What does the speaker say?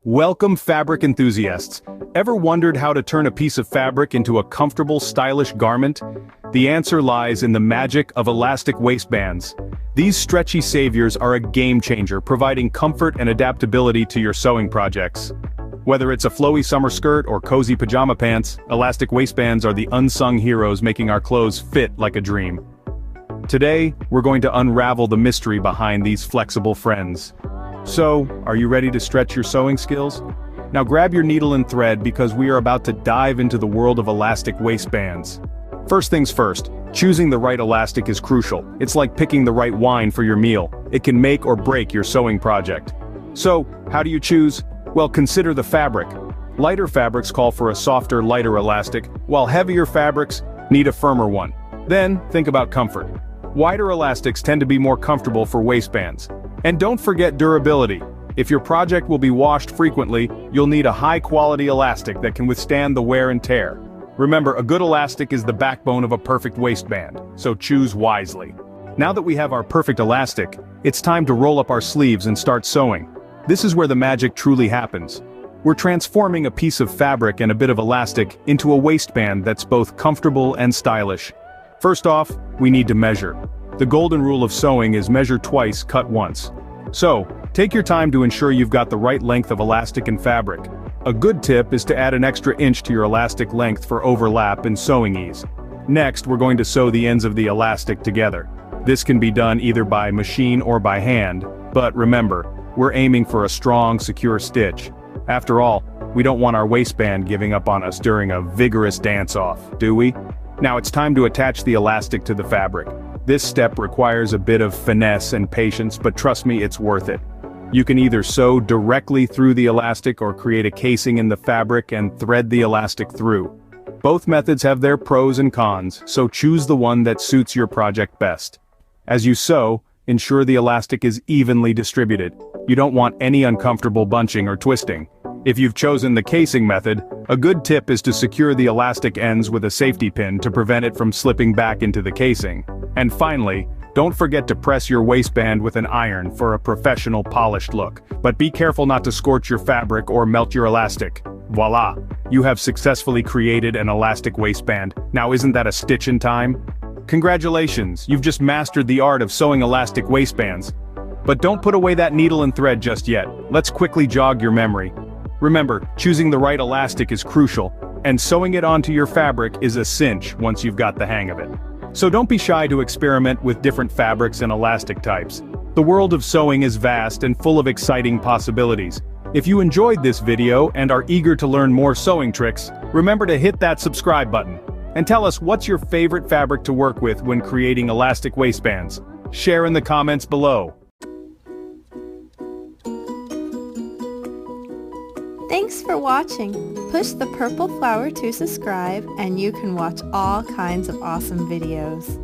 Welcome, fabric enthusiasts. Ever wondered how to turn a piece of fabric into a comfortable, stylish garment? The answer lies in the magic of elastic waistbands. These stretchy saviors are a game changer, providing comfort and adaptability to your sewing projects. Whether it's a flowy summer skirt or cozy pajama pants, elastic waistbands are the unsung heroes making our clothes fit like a dream. Today, we're going to unravel the mystery behind these flexible friends. So, are you ready to stretch your sewing skills? Now grab your needle and thread because we are about to dive into the world of elastic waistbands. First things first, choosing the right elastic is crucial. It's like picking the right wine for your meal. It can make or break your sewing project. So, how do you choose? Well, consider the fabric. Lighter fabrics call for a softer, lighter elastic, while heavier fabrics need a firmer one. Then, think about comfort. Wider elastics tend to be more comfortable for waistbands. And don't forget durability. If your project will be washed frequently, you'll need a high-quality elastic that can withstand the wear and tear. Remember, a good elastic is the backbone of a perfect waistband, so choose wisely. Now that we have our perfect elastic, it's time to roll up our sleeves and start sewing. This is where the magic truly happens. We're transforming a piece of fabric and a bit of elastic into a waistband that's both comfortable and stylish. First off, we need to measure. The golden rule of sewing is measure twice, cut once. So, take your time to ensure you've got the right length of elastic and fabric. A good tip is to add an extra inch to your elastic length for overlap and sewing ease. Next, we're going to sew the ends of the elastic together. This can be done either by machine or by hand, but remember, we're aiming for a strong, secure stitch. After all, we don't want our waistband giving up on us during a vigorous dance-off, do we? Now it's time to attach the elastic to the fabric. This step requires a bit of finesse and patience, but trust me, it's worth it. You can either sew directly through the elastic or create a casing in the fabric and thread the elastic through. Both methods have their pros and cons, so choose the one that suits your project best. As you sew, ensure the elastic is evenly distributed. You don't want any uncomfortable bunching or twisting. If you've chosen the casing method, a good tip is to secure the elastic ends with a safety pin to prevent it from slipping back into the casing. And finally, don't forget to press your waistband with an iron for a professional polished look. But be careful not to scorch your fabric or melt your elastic. Voila! You have successfully created an elastic waistband. Now isn't that a stitch in time? Congratulations, you've just mastered the art of sewing elastic waistbands. But don't put away that needle and thread just yet. Let's quickly jog your memory. Remember, choosing the right elastic is crucial, and sewing it onto your fabric is a cinch once you've got the hang of it. So don't be shy to experiment with different fabrics and elastic types. The world of sewing is vast and full of exciting possibilities. If you enjoyed this video and are eager to learn more sewing tricks, remember to hit that subscribe button. And tell us what's your favorite fabric to work with when creating elastic waistbands. Share in the comments below. Thanks for watching. Push the purple flower to subscribe and you can watch all kinds of awesome videos.